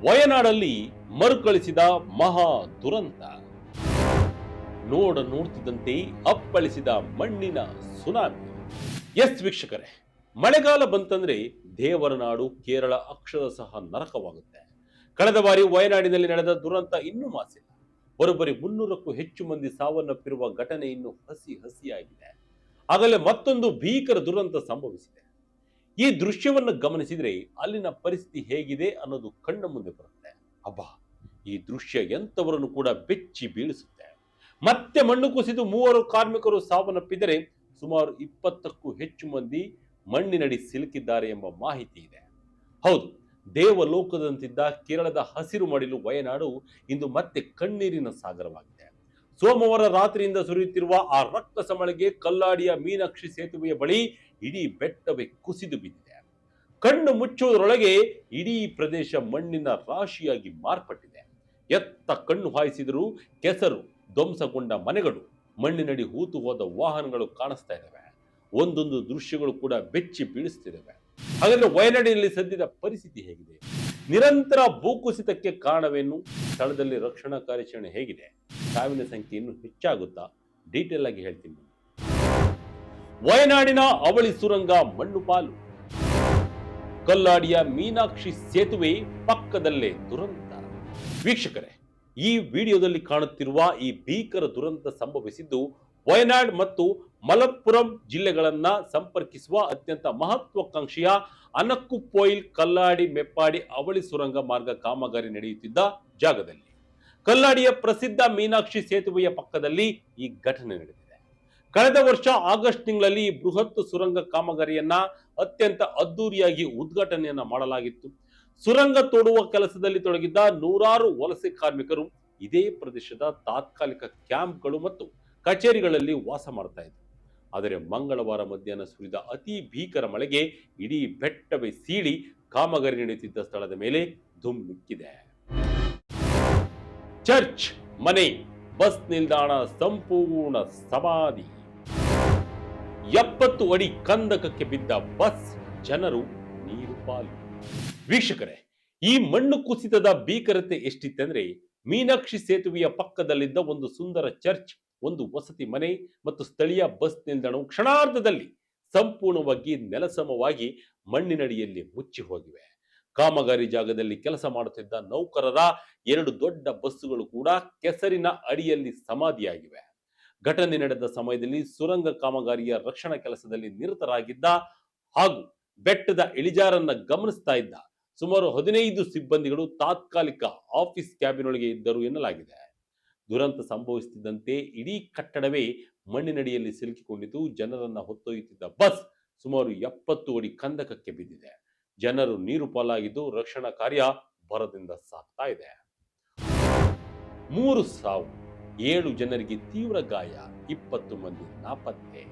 ವಯನಾಡಲ್ಲಿ ಮರುಕಳಿಸಿದ ಮಹಾ ದುರಂತ. ನೋಡ್ತಿದ್ದಂತೆ ಅಪ್ಪಳಿಸಿದ ಮಣ್ಣಿನ ಸುನಾಮಿ. ಎಸ್ ವೀಕ್ಷಕರೇ, ಮಳೆಗಾಲ ಬಂತಂದ್ರೆ ದೇವರ ನಾಡು ಕೇರಳ ಅಕ್ಷರಶಃ ನರಕವಾಗುತ್ತೆ. ಕಳೆದ ಬಾರಿ ವಯನಾಡಿನಲ್ಲಿ ನಡೆದ ದುರಂತ ಇನ್ನೂ ಮಾಸಿಲ್ಲ. ಬರೋಬ್ಬರಿ 300ಕ್ಕೂ ಹೆಚ್ಚು ಮಂದಿ ಸಾವನ್ನಪ್ಪಿರುವ ಘಟನೆ ಇನ್ನು ಹಸಿಯಾಗಿದೆ. ಆಗಲೇ ಮತ್ತೊಂದು ಭೀಕರ ದುರಂತ ಸಂಭವಿಸಿದೆ. ಈ ದೃಶ್ಯವನ್ನು ಗಮನಿಸಿದ್ರೆ ಅಲ್ಲಿನ ಪರಿಸ್ಥಿತಿ ಹೇಗಿದೆ ಅನ್ನೋದು ಕಣ್ಣ ಮುಂದೆ ಬರುತ್ತೆ. ಅಬ್ಬಾ, ಈ ದೃಶ್ಯ ಎಂತವರನ್ನು ಕೂಡ ಬೆಚ್ಚಿ ಬೀಳಿಸುತ್ತೆ. ಮತ್ತೆ ಮಣ್ಣು ಕುಸಿದು 3 ಕಾರ್ಮಿಕರು ಸಾವನ್ನಪ್ಪಿದರೆ ಸುಮಾರು 20ಕ್ಕೂ ಹೆಚ್ಚು ಮಂದಿ ಮಣ್ಣಿನಡಿ ಸಿಲುಕಿದ್ದಾರೆ ಎಂಬ ಮಾಹಿತಿ ಇದೆ. ಹೌದು, ದೇವಲೋಕದಂತಿದ್ದ ಕೇರಳದ ಹಸಿರು ಮಡಿಲು ವಯನಾಡು ಇಂದು ಮತ್ತೆ ಕಣ್ಣೀರಿನ ಸಾಗರವಾಗಿದೆ. ಸೋಮವಾರ ರಾತ್ರಿಯಿಂದ ಸುರಿಯುತ್ತಿರುವ ಆ ರಕ್ತ ಸಮಳಿಗೆ ಕಲ್ಲಾಡಿಯ ಮೀನಾಕ್ಷಿ ಸೇತುವೆಯ ಬಳಿ ಇಡೀ ಬೆಟ್ಟವೇ ಕುಸಿದು ಬಿದ್ದಿದೆ. ಕಣ್ಣು ಮುಚ್ಚುವುದರೊಳಗೆ ಇಡೀ ಪ್ರದೇಶ ಮಣ್ಣಿನ ರಾಶಿಯಾಗಿ ಮಾರ್ಪಟ್ಟಿದೆ. ಎತ್ತ ಕಣ್ಣು ಹಾಯಿಸಿದರೂ ಕೆಸರು, ಧ್ವಂಸಗೊಂಡ ಮನೆಗಳು, ಮಣ್ಣಿನಡಿ ಹೂತು ಹೋದ ವಾಹನಗಳು ಕಾಣಿಸ್ತಾ ಇದ್ದಾವೆ. ಒಂದೊಂದು ದೃಶ್ಯಗಳು ಕೂಡ ಬೆಚ್ಚಿ ಬೀಳಿಸ್ತಿದ್ದಾವೆ. ಹಾಗಾದ್ರೆ ವಯನಾಡಿನಲ್ಲಿ ಸದ್ಯದ ಪರಿಸ್ಥಿತಿ ಹೇಗಿದೆ? ನಿರಂತರ ಭೂಕುಸಿತಕ್ಕೆ ಕಾರಣವೇನು? ಸ್ಥಳದಲ್ಲಿ ರಕ್ಷಣಾ ಕಾರ್ಯಾಚರಣೆ ಹೇಗಿದೆ? ಸಾವಿನ ಸಂಖ್ಯೆ ಇನ್ನೂ ಹೆಚ್ಚಾಗುತ್ತಾ? ಡೀಟೇಲ್ ಆಗಿ ಹೇಳ್ತೀನಿ. ವಯನಾಡಿನ ಅವಳಿ ಸುರಂಗ ಮಣ್ಣು ಪಾಲು. ಕಲ್ಲಾಡಿಯ ಮೀನಾಕ್ಷಿ ಸೇತುವೆ ಪಕ್ಕದಲ್ಲೇ ದುರಂತ. ವೀಕ್ಷಕರೇ, ಈ ವಿಡಿಯೋದಲ್ಲಿ ಕಾಣುತ್ತಿರುವ ಈ ಭೀಕರ ದುರಂತ ಸಂಭವಿಸಿದ್ದು ವಯನಾಡ್ ಮತ್ತು ಮಲಪ್ಪುರಂ ಜಿಲ್ಲೆಗಳನ್ನ ಸಂಪರ್ಕಿಸುವ ಅತ್ಯಂತ ಮಹತ್ವಾಕಾಂಕ್ಷೆಯ ಅನಕ್ಕುಪೊಯಿಲ್ ಕಲ್ಲಾಡಿ ಮೆಪ್ಪಾಡಿ ಅವಳಿ ಸುರಂಗ ಮಾರ್ಗ ಕಾಮಗಾರಿ ನಡೆಯುತ್ತಿದ್ದ ಜಾಗದಲ್ಲಿ. ಕಲ್ಲಾಡಿಯ ಪ್ರಸಿದ್ಧ ಮೀನಾಕ್ಷಿ ಸೇತುವೆಯ ಪಕ್ಕದಲ್ಲಿ ಈ ಘಟನೆ ನಡೆದಿದೆ. ಕಳೆದ ವರ್ಷ ಆಗಸ್ಟ್ ತಿಂಗಳಲ್ಲಿ ಈ ಬೃಹತ್ ಸುರಂಗ ಕಾಮಗಾರಿಯನ್ನ ಅತ್ಯಂತ ಅದ್ದೂರಿಯಾಗಿ ಉದ್ಘಾಟನೆಯನ್ನ ಮಾಡಲಾಗಿತ್ತು. ಸುರಂಗ ತೋಡುವ ಕೆಲಸದಲ್ಲಿ ತೊಡಗಿದ್ದ 100 ವಲಸೆ ಕಾರ್ಮಿಕರು ಇದೇ ಪ್ರದೇಶದ ತಾತ್ಕಾಲಿಕ ಕ್ಯಾಂಪ್ಗಳು ಮತ್ತು ಕಚೇರಿಗಳಲ್ಲಿ ವಾಸ ಮಾಡ್ತಾ ಇದ್ರು. ಆದರೆ ಮಂಗಳವಾರ ಮಧ್ಯಾಹ್ನ ಸುರಿದ ಅತಿ ಭೀಕರ ಮಳೆಗೆ ಇಡೀ ಬೆಟ್ಟವೇ ಸೀಳಿ ಕಾಮಗಾರಿ ನಡೆಯುತ್ತಿದ್ದ ಸ್ಥಳದ ಮೇಲೆ ಧುಮ್ಮಿಕ್ಕಿದೆ. ಚರ್ಚ್, ಮನೆ, ಬಸ್ ನಿಲ್ದಾಣ ಸಂಪೂರ್ಣ ಸಮಾಧಿ. 70 ಅಡಿ ಕಂದಕಕ್ಕೆ ಬಿದ್ದ ಬಸ್, ಜನರು ನೀರು ಪಾಲು. ವೀಕ್ಷಕರೇ, ಈ ಮಣ್ಣು ಕುಸಿತದ ಭೀಕರತೆ ಎಷ್ಟಿತ್ತಂದ್ರೆ ಮೀನಾಕ್ಷಿ ಸೇತುವೆಯ ಪಕ್ಕದಲ್ಲಿದ್ದ ಒಂದು ಸುಂದರ ಚರ್ಚ್, ಒಂದು ವಸತಿ ಮನೆ ಮತ್ತು ಸ್ಥಳೀಯ ಬಸ್ ನಿಲ್ದಾಣವು ಕ್ಷಣಾರ್ಧದಲ್ಲಿ ಸಂಪೂರ್ಣವಾಗಿ ನೆಲಸಮವಾಗಿ ಮಣ್ಣಿನಡಿಯಲ್ಲಿ ಮುಚ್ಚಿ ಹೋಗಿವೆ. ಕಾಮಗಾರಿ ಜಾಗದಲ್ಲಿ ಕೆಲಸ ಮಾಡುತ್ತಿದ್ದ ನೌಕರರ 2 ದೊಡ್ಡ ಬಸ್ಸುಗಳು ಕೂಡ ಕೆಸರಿನ ಅಡಿಯಲ್ಲಿ ಸಮಾಧಿಯಾಗಿವೆ. ಘಟನೆ ನಡೆದ ಸಮಯದಲ್ಲಿ ಸುರಂಗ ಕಾಮಗಾರಿಯ ರಕ್ಷಣಾ ಕೆಲಸದಲ್ಲಿ ನಿರತರಾಗಿದ್ದ ಹಾಗೂ ಬೆಟ್ಟದ ಇಳಿಜಾರನ್ನ ಗಮನಿಸ್ತಾ ಇದ್ದ ಸುಮಾರು 15 ಸಿಬ್ಬಂದಿಗಳು ತಾತ್ಕಾಲಿಕ ಆಫೀಸ್ ಕ್ಯಾಬಿನ್ ಒಳಗೆ ಇದ್ದರು ಎನ್ನಲಾಗಿದೆ. ದುರಂತ ಸಂಭವಿಸುತ್ತಿದ್ದಂತೆ ಇಡೀ ಕಟ್ಟಡವೇ ಮಣ್ಣಿನಡಿಯಲ್ಲಿ ಸಿಲುಕಿಕೊಂಡಿದ್ದು, ಜನರನ್ನ ಹೊತ್ತೊಯ್ಯುತ್ತಿದ್ದ ಬಸ್ ಸುಮಾರು 70 ಅಡಿ ಕಂದಕಕ್ಕೆ ಬಿದ್ದಿದೆ. ಜನರು ನೀರು ಪಾಲಾಗಿದ್ದು, ರಕ್ಷಣಾ ಕಾರ್ಯ ಭರದಿಂದ ಸಾಗ್ತಾ ಇದೆ. 3 ಸಾವು, 7 ಜನರಿಗೆ ತೀವ್ರ ಗಾಯ, 20 ಮಂದಿ ನಾಪತ್ತೆ.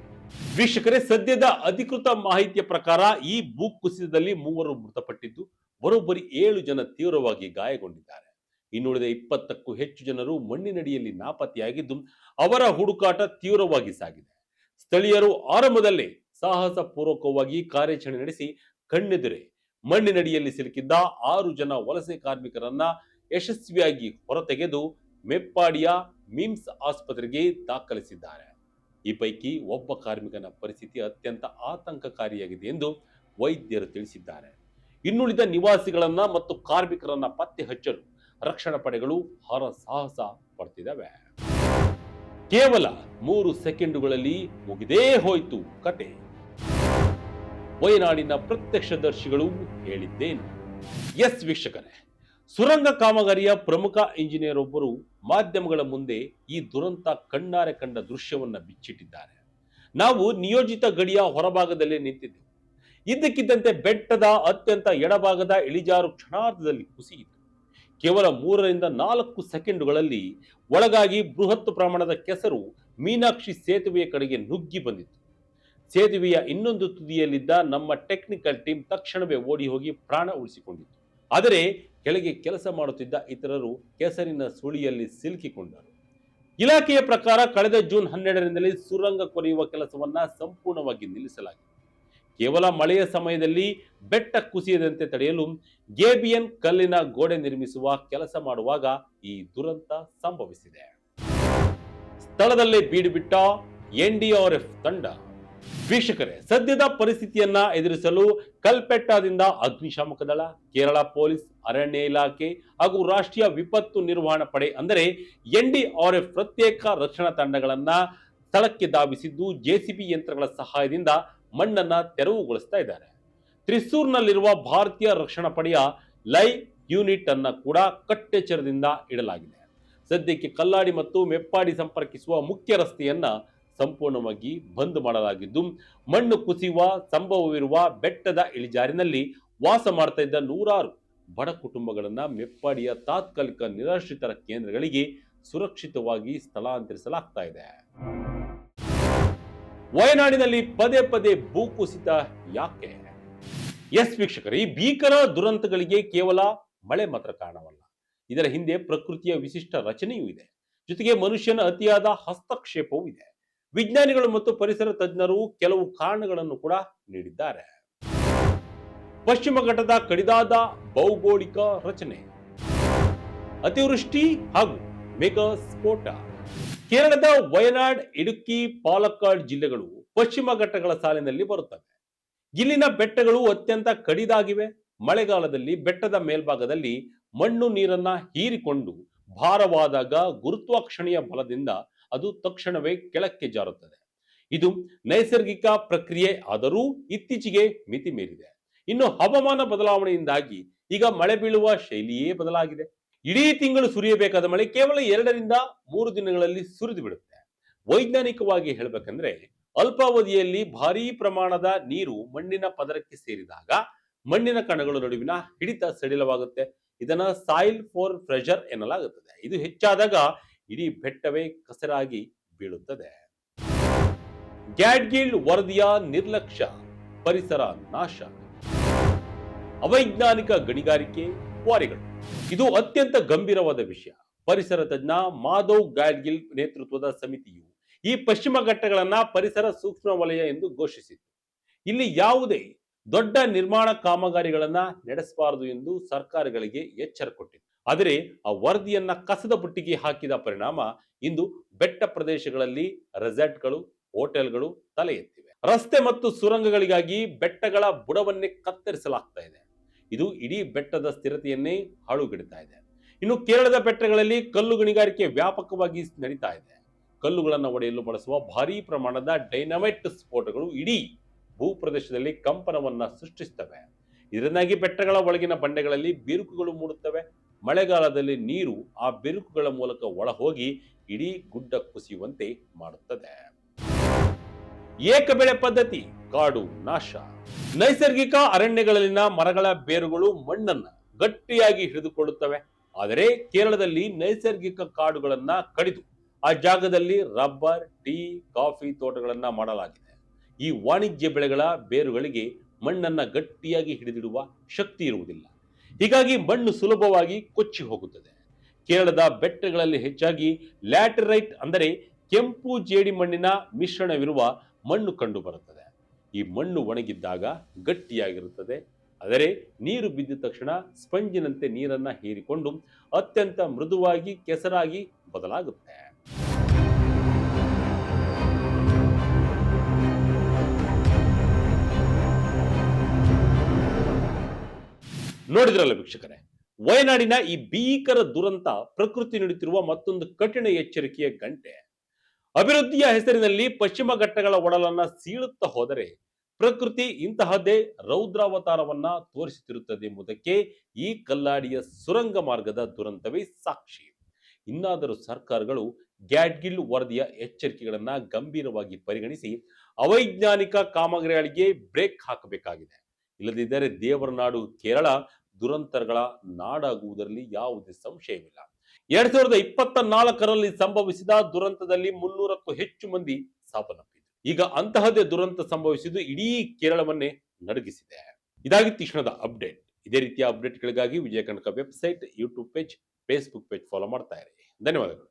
ವೀಕ್ಷಕರೇ, ಸದ್ಯದ ಅಧಿಕೃತ ಮಾಹಿತಿಯ ಪ್ರಕಾರ ಈ ಭೂಕುಸಿತದಲ್ಲಿ 3 ಮೃತಪಟ್ಟಿದ್ದು, ಬರೋಬ್ಬರಿ 7 ಜನ ತೀವ್ರವಾಗಿ ಗಾಯಗೊಂಡಿದ್ದಾರೆ. ಇನ್ನುಳಿದ 20ಕ್ಕೂ ಹೆಚ್ಚು ಜನರು ಮಣ್ಣಿನಡಿಯಲ್ಲಿ ನಾಪತ್ತೆಯಾಗಿದ್ದು, ಅವರ ಹುಡುಕಾಟ ತೀವ್ರವಾಗಿ ಸಾಗಿದೆ. ಸ್ಥಳೀಯರು ಆರಂಭದಲ್ಲೇ ಸಾಹಸ ಪೂರ್ವಕವಾಗಿ ಕಾರ್ಯಾಚರಣೆ ನಡೆಸಿ ಕಣ್ಣೆದುರೆ ಮಣ್ಣಿನಡಿಯಲ್ಲಿ ಸಿಲುಕಿದ್ದ 6 ಜನ ವಲಸೆ ಕಾರ್ಮಿಕರನ್ನ ಯಶಸ್ವಿಯಾಗಿ ಹೊರತೆಗೆದು ಮೆಪ್ಪಾಡಿಯ ಮಿಮ್ಸ್ ಆಸ್ಪತ್ರೆಗೆ ದಾಖಲಿಸಿದ್ದಾರೆ. ಈ ಪೈಕಿ ಒಬ್ಬ ಕಾರ್ಮಿಕನ ಪರಿಸ್ಥಿತಿ ಅತ್ಯಂತ ಆತಂಕಕಾರಿಯಾಗಿದೆ ಎಂದು ವೈದ್ಯರು ತಿಳಿಸಿದ್ದಾರೆ. ಇನ್ನುಳಿದ ನಿವಾಸಿಗಳನ್ನ ಮತ್ತು ಕಾರ್ಮಿಕರನ್ನ ಪತ್ತೆ ಹಚ್ಚಲು ರಕ್ಷಣಾ ಪಡೆಗಳು ಹರಸಾಹಸ ಪಡ್ತಿದ್ದಾವೆ. ಕೇವಲ 3 ಸೆಕೆಂಡುಗಳಲ್ಲಿ ಮುಗಿದೇ ಹೋಯ್ತು ಕತೆ. ವಯನಾಡಿನ ಪ್ರತ್ಯಕ್ಷದರ್ಶಿಗಳು ಹೇಳಿದ್ದೇನು? ಎಸ್ ವೀಕ್ಷಕರೇ, ಸುರಂಗ ಕಾಮಗಾರಿಯ ಪ್ರಮುಖ ಇಂಜಿನಿಯರ್ ಒಬ್ಬರು ಮಾಧ್ಯಮಗಳ ಮುಂದೆ ಈ ದುರಂತ ಕಣ್ಣಾರೆ ಕಂಡ ದೃಶ್ಯವನ್ನ ಬಿಚ್ಚಿಟ್ಟಿದ್ದಾರೆ. ನಾವು ನಿಯೋಜಿತ ಗಡಿಯ ಹೊರಭಾಗದಲ್ಲೇ ನಿಂತಿದ್ದೆವು. ಇದ್ದಕ್ಕಿದ್ದಂತೆ ಬೆಟ್ಟದ ಅತ್ಯಂತ ಎಡಭಾಗದ ಇಳಿಜಾರು ಕ್ಷಣಾರ್ಧದಲ್ಲಿ ಕುಸಿಯಿತು. ಕೇವಲ 3 ರಿಂದ 4 ಸೆಕೆಂಡುಗಳಲ್ಲಿ ಒಳಗಾಗಿ ಬೃಹತ್ ಪ್ರಮಾಣದ ಕೆಸರು ಮೀನಾಕ್ಷಿ ಸೇತುವೆಯ ಕಡೆಗೆ ನುಗ್ಗಿ ಬಂದಿತ್ತು. ಸೇತುವೆಯ ಇನ್ನೊಂದು ತುದಿಯಲ್ಲಿದ್ದ ನಮ್ಮ ಟೆಕ್ನಿಕಲ್ ಟೀಮ್ ತಕ್ಷಣವೇ ಓಡಿ ಹೋಗಿ ಪ್ರಾಣ ಉಳಿಸಿಕೊಂಡಿತ್ತು. ಆದರೆ ಕೆಳಗೆ ಕೆಲಸ ಮಾಡುತ್ತಿದ್ದ ಇತರರು ಕೆಸರಿನ ಸುಳಿಯಲ್ಲಿ ಸಿಲುಕಿಕೊಂಡರು. ಇಲಾಖೆಯ ಪ್ರಕಾರ ಕಳೆದ ಜೂನ್ 12ರಿಂದಲೇ ಸುರಂಗ ಕೊರೆಯುವ ಕೆಲಸವನ್ನ ಸಂಪೂರ್ಣವಾಗಿ ನಿಲ್ಲಿಸಲಾಗಿದೆ. ಕೇವಲ ಮಳೆಯ ಸಮಯದಲ್ಲಿ ಬೆಟ್ಟ ಕುಸಿಯದಂತೆ ತಡೆಯಲು ಗೇಬಿಯನ್ ಕಲ್ಲಿನ ಗೋಡೆ ನಿರ್ಮಿಸುವ ಕೆಲಸ ಮಾಡುವಾಗ ಈ ದುರಂತ ಸಂಭವಿಸಿದೆ. ಸ್ಥಳದಲ್ಲೇ ಬೀಡು ಬಿಟ್ಟ ಎನ್ಡಿಆರ್ಎಫ್ ತಂಡ. ವೀಕ್ಷಕರೇ, ಸದ್ಯದ ಪರಿಸ್ಥಿತಿಯನ್ನ ಎದುರಿಸಲು ಕಲ್ಪೆಟ್ಟಾದಿಂದ ಅಗ್ನಿಶಾಮಕ ದಳ, ಕೇರಳ ಪೊಲೀಸ್, ಅರಣ್ಯ ಇಲಾಖೆ ಹಾಗೂ ರಾಷ್ಟ್ರೀಯ ವಿಪತ್ತು ನಿರ್ವಹಣಾ ಪಡೆ ಅಂದರೆ ಎನ್ಡಿಆರ್ಎಫ್ ಪ್ರತ್ಯೇಕ ರಕ್ಷಣಾ ತಂಡಗಳನ್ನ ಸ್ಥಳಕ್ಕೆ ಧಾವಿಸಿದ್ದು ಜೆಸಿಬಿ ಯಂತ್ರಗಳ ಸಹಾಯದಿಂದ ಮಣ್ಣನ್ನ ತೆರವುಗೊಳಿಸ್ತಾ ಇದ್ದಾರೆ. ತ್ರಿಸೂರ್ನಲ್ಲಿರುವ ಭಾರತೀಯ ರಕ್ಷಣಾ ಪಡೆಯ ಲೈವ್ ಯೂನಿಟ್ ಅನ್ನ ಕೂಡ ಕಟ್ಟೆಚ್ಚರದಿಂದ ಇಡಲಾಗಿದೆ. ಸದ್ಯಕ್ಕೆ ಕಲ್ಲಾಡಿ ಮತ್ತು ಮೆಪ್ಪಾಡಿ ಸಂಪರ್ಕಿಸುವ ಮುಖ್ಯ ರಸ್ತೆಯನ್ನ ಸಂಪೂರ್ಣವಾಗಿ ಬಂದ್ ಮಾಡಲಾಗಿದ್ದು, ಮಣ್ಣು ಕುಸಿಯುವ ಸಂಭವವಿರುವ ಬೆಟ್ಟದ ಇಳಿಜಾರಿನಲ್ಲಿ ವಾಸ ಮಾಡ್ತಾ ಇದ್ದ ನೂರಾರು ಬಡ ಕುಟುಂಬಗಳನ್ನ ಮೆಪ್ಪಾಡಿಯ ತಾತ್ಕಾಲಿಕ ನಿರಾಶ್ರಿತರ ಕೇಂದ್ರಗಳಿಗೆ ಸುರಕ್ಷಿತವಾಗಿ ಸ್ಥಳಾಂತರಿಸಲಾಗ್ತಾ ಇದೆ. ವಯನಾಡಿನಲ್ಲಿ ಪದೇ ಪದೇ ಭೂಕುಸಿತ ಯಾಕೆ? ಎಸ್ ವೀಕ್ಷಕರೇ, ಈ ಭೀಕರ ದುರಂತಗಳಿಗೆ ಕೇವಲ ಮಳೆ ಮಾತ್ರ ಕಾರಣವಲ್ಲ. ಇದರ ಹಿಂದೆ ಪ್ರಕೃತಿಯ ವಿಶಿಷ್ಟ ರಚನೆಯೂ ಇದೆ, ಜೊತೆಗೆ ಮನುಷ್ಯನ ಅತಿಯಾದ ಹಸ್ತಕ್ಷೇಪವೂ ಇದೆ. ವಿಜ್ಞಾನಿಗಳು ಮತ್ತು ಪರಿಸರ ತಜ್ಞರು ಕೆಲವು ಕಾರಣಗಳನ್ನು ಕೂಡ ನೀಡಿದ್ದಾರೆ. ಪಶ್ಚಿಮ ಘಟ್ಟದ ಕಡಿದಾದ ಭೌಗೋಳಿಕ ರಚನೆ, ಅತಿವೃಷ್ಟಿ ಹಾಗೂ ಮೆಗಾ ಸ್ಫೋಟ. ಕೇರಳದ ವಯನಾಡ್, ಇಡುಕ್ಕಿ, ಪಾಲಕ್ಕಾಡ್ ಜಿಲ್ಲೆಗಳು ಪಶ್ಚಿಮ ಘಟ್ಟಗಳ ಸಾಲಿನಲ್ಲಿ ಬರುತ್ತವೆ. ಇಲ್ಲಿನ ಬೆಟ್ಟಗಳು ಅತ್ಯಂತ ಕಡಿದಾಗಿವೆ. ಮಳೆಗಾಲದಲ್ಲಿ ಬೆಟ್ಟದ ಮೇಲ್ಭಾಗದಲ್ಲಿ ಮಣ್ಣು ನೀರನ್ನ ಹೀರಿಕೊಂಡು ಭಾರವಾದಾಗ ಗುರುತ್ವಾಕರ್ಷಣೆಯ ಬಲದಿಂದ ಅದು ತಕ್ಷಣವೇ ಕೆಳಕ್ಕೆ ಜಾರುತ್ತದೆ. ಇದು ನೈಸರ್ಗಿಕ ಪ್ರಕ್ರಿಯೆ, ಆದರೂ ಇತ್ತೀಚೆಗೆ ಮಿತಿ ಮೀರಿದೆ. ಇನ್ನು ಹವಾಮಾನ ಬದಲಾವಣೆಯಿಂದಾಗಿ ಈಗ ಮಳೆ ಬೀಳುವ ಶೈಲಿಯೇ ಬದಲಾಗಿದೆ. ಇಡೀ ತಿಂಗಳು ಸುರಿಯಬೇಕಾದ ಮಳೆ ಕೇವಲ 2 ರಿಂದ 3 ದಿನಗಳಲ್ಲಿ ಸುರಿದು ಬಿಡುತ್ತೆ. ವೈಜ್ಞಾನಿಕವಾಗಿ ಹೇಳಬೇಕಂದ್ರೆ, ಅಲ್ಪಾವಧಿಯಲ್ಲಿ ಭಾರೀ ಪ್ರಮಾಣದ ನೀರು ಮಣ್ಣಿನ ಪದರಕ್ಕೆ ಸೇರಿದಾಗ ಮಣ್ಣಿನ ಕಣಗಳ ನಡುವಿನ ಹಿಡಿತ ಸಡಿಲವಾಗುತ್ತೆ. ಇದನ್ನ ಸಾಯಿಲ್ ಫೋರ್ ಪ್ರೆಷರ್ ಎನ್ನಲಾಗುತ್ತದೆ. ಇದು ಹೆಚ್ಚಾದಾಗ ಇಡೀ ಬೆಟ್ಟವೇ ಕಸರಾಗಿ ಬೀಳುತ್ತದೆ. ಗ್ಯಾಡ್ಗಿಲ್ ವರದಿಯ ನಿರ್ಲಕ್ಷ್ಯ, ಪರಿಸರ ನಾಶ, ಅವೈಜ್ಞಾನಿಕ ಗಣಿಗಾರಿಕೆ, ಕ್ವಾರಿಗಳು. ಇದು ಅತ್ಯಂತ ಗಂಭೀರವಾದ ವಿಷಯ. ಪರಿಸರ ತಜ್ಞ ಮಾಧವ್ ಗ್ಯಾಡ್ಗಿಲ್ ನೇತೃತ್ವದ ಸಮಿತಿಯು ಈ ಪಶ್ಚಿಮ ಘಟ್ಟಗಳನ್ನ ಪರಿಸರ ಸೂಕ್ಷ್ಮ ವಲಯ ಎಂದು ಘೋಷಿಸಿತ್ತು. ಇಲ್ಲಿ ಯಾವುದೇ ದೊಡ್ಡ ನಿರ್ಮಾಣ ಕಾಮಗಾರಿಗಳನ್ನ ನಡೆಸಬಾರದು ಎಂದು ಸರ್ಕಾರಗಳಿಗೆ ಎಚ್ಚರ ಕೊಟ್ಟಿತ್ತು. ಆದರೆ ಆ ವರದಿಯನ್ನ ಕಸದ ಬುಟ್ಟಿಗೆ ಹಾಕಿದ ಪರಿಣಾಮ ಇಂದು ಬೆಟ್ಟ ಪ್ರದೇಶಗಳಲ್ಲಿ ರೆಸಾರ್ಟ್ಗಳು, ಹೋಟೆಲ್ಗಳು ತಲೆ ಎತ್ತಿವೆ. ರಸ್ತೆ ಮತ್ತು ಸುರಂಗಗಳಿಗಾಗಿ ಬೆಟ್ಟಗಳ ಬುಡವನ್ನೇ ಕತ್ತರಿಸಲಾಗ್ತಾ ಇದೆ. ಇದು ಇಡೀ ಬೆಟ್ಟದ ಸ್ಥಿರತೆಯನ್ನೇ ಹಾಳುಗೆಡುತ್ತಾ ಇದೆ. ಇನ್ನು ಕೇರಳದ ಬೆಟ್ಟಗಳಲ್ಲಿ ಕಲ್ಲು ಗಣಿಗಾರಿಕೆ ವ್ಯಾಪಕವಾಗಿ ನಡೀತಾ ಇದೆ. ಕಲ್ಲುಗಳನ್ನು ಒಡೆಯಲು ಬಳಸುವ ಭಾರೀ ಪ್ರಮಾಣದ ಡೈನಮೈಟ್ ಸ್ಫೋಟಗಳು ಇಡೀ ಭೂಪ್ರದೇಶದಲ್ಲಿ ಕಂಪನವನ್ನ ಸೃಷ್ಟಿಸುತ್ತವೆ. ಇದರಿಂದಾಗಿ ಬೆಟ್ಟಗಳ ಒಳಗಿನ ಬಂಡೆಗಳಲ್ಲಿ ಬಿರುಕುಗಳು ಮೂಡುತ್ತವೆ. ಮಳೆಗಾಲದಲ್ಲಿ ನೀರು ಆ ಬಿರುಕುಗಳ ಮೂಲಕ ಒಳ ಹೋಗಿ ಇಡೀ ಗುಡ್ಡ ಕುಸಿಯುವಂತೆ ಮಾಡುತ್ತದೆ. ಏಕಬೆಳೆ ಪದ್ಧತಿ, ಕಾಡು ನಾಶ. ನೈಸರ್ಗಿಕ ಅರಣ್ಯಗಳಲ್ಲಿನ ಮರಗಳ ಬೇರುಗಳು ಮಣ್ಣನ್ನ ಗಟ್ಟಿಯಾಗಿ ಹಿಡಿದುಕೊಳ್ಳುತ್ತವೆ. ಆದರೆ ಕೇರಳದಲ್ಲಿ ನೈಸರ್ಗಿಕ ಕಾಡುಗಳನ್ನ ಕಡಿದು ಆ ಜಾಗದಲ್ಲಿ ರಬ್ಬರ್, ಟೀ, ಕಾಫಿ ತೋಟಗಳನ್ನ ಮಾಡಲಾಗಿದೆ. ಈ ವಾಣಿಜ್ಯ ಬೆಳೆಗಳ ಬೇರುಗಳಿಗೆ ಮಣ್ಣನ್ನ ಗಟ್ಟಿಯಾಗಿ ಹಿಡಿದಿಡುವ ಶಕ್ತಿ ಇರುವುದಿಲ್ಲ. ಹೀಗಾಗಿ ಮಣ್ಣು ಸುಲಭವಾಗಿ ಕೊಚ್ಚಿ ಹೋಗುತ್ತದೆ. ಕೇರಳದ ಬೆಟ್ಟಗಳಲ್ಲಿ ಹೆಚ್ಚಾಗಿ ಲ್ಯಾಟರೈಟ್ ಅಂದರೆ ಕೆಂಪು ಜೇಡಿ ಮಣ್ಣಿನ ಮಿಶ್ರಣವಿರುವ ಮಣ್ಣು ಕಂಡು ಬರುತ್ತದೆ. ಈ ಮಣ್ಣು ಒಣಗಿದ್ದಾಗ ಗಟ್ಟಿಯಾಗಿರುತ್ತದೆ. ಆದರೆ ನೀರು ಬಿದ್ದ ತಕ್ಷಣ ಸ್ಪಂಜಿನಂತೆ ನೀರನ್ನ ಹೀರಿಕೊಂಡು ಅತ್ಯಂತ ಮೃದುವಾಗಿ ಕೆಸರಾಗಿ ಬದಲಾಗುತ್ತೆ. ನೋಡಿದ್ರಲ್ಲ ವೀಕ್ಷಕರೇ, ವಯನಾಡಿನ ಈ ಭೀಕರ ದುರಂತ ಪ್ರಕೃತಿ ನೀಡುತ್ತಿರುವ ಮತ್ತೊಂದು ಕಠಿಣ ಎಚ್ಚರಿಕೆಯ ಗಂಟೆ. ಅಭಿವೃದ್ಧಿಯ ಹೆಸರಿನಲ್ಲಿ ಪಶ್ಚಿಮ ಘಟ್ಟಗಳ ಒಡಲನ್ನ ಸೀಳುತ್ತಾ ಹೋದರೆ ಪ್ರಕೃತಿ ಇಂತಹದ್ದೇ ರೌದ್ರಾವತಾರವನ್ನ ತೋರಿಸುತ್ತಿರುತ್ತದೆ ಎಂಬುದಕ್ಕೆ ಈ ಕಲ್ಲಾಡಿಯ ಸುರಂಗ ಮಾರ್ಗದ ದುರಂತವೇ ಸಾಕ್ಷಿ. ಇನ್ನಾದರೂ ಸರ್ಕಾರಗಳು ಗ್ಯಾಡ್ಗಿಲ್ ವರದಿಯ ಎಚ್ಚರಿಕೆಗಳನ್ನ ಗಂಭೀರವಾಗಿ ಪರಿಗಣಿಸಿ ಅವೈಜ್ಞಾನಿಕ ಕಾಮಗಾರಿಗಳಿಗೆ ಬ್ರೇಕ್ ಹಾಕಬೇಕಾಗಿದೆ. ಇಲ್ಲದಿದ್ದರೆ ದೇವರ ನಾಡು ಕೇರಳ ದುರಂತಗಳ ನಾಡಾಗುವುದರಲ್ಲಿ ಯಾವುದೇ ಸಂಶಯವಿಲ್ಲ. 2024ರಲ್ಲಿ ಸಂಭವಿಸಿದ ದುರಂತದಲ್ಲಿ 300ಕ್ಕೂ ಹೆಚ್ಚು ಮಂದಿ ಸಾವನ್ನಪ್ಪಿದರು. ಈಗ ಅಂತಹದೇ ದುರಂತ ಸಂಭವಿಸಿದ್ದು ಇಡೀ ಕೇರಳವನ್ನೇ ನಡುಗಿಸಿದೆ. ಇದಾಗಿತ್ತು ಈ ಕ್ಷಣದ ಅಪ್ಡೇಟ್. ಇದೇ ರೀತಿಯ ಅಪ್ಡೇಟ್ಗಳಿಗಾಗಿ Vijaya Kanaka website, YouTube page, Facebook page follow ಮಾಡ್ತಾ ಇರಿ. ಧನ್ಯವಾದಗಳು.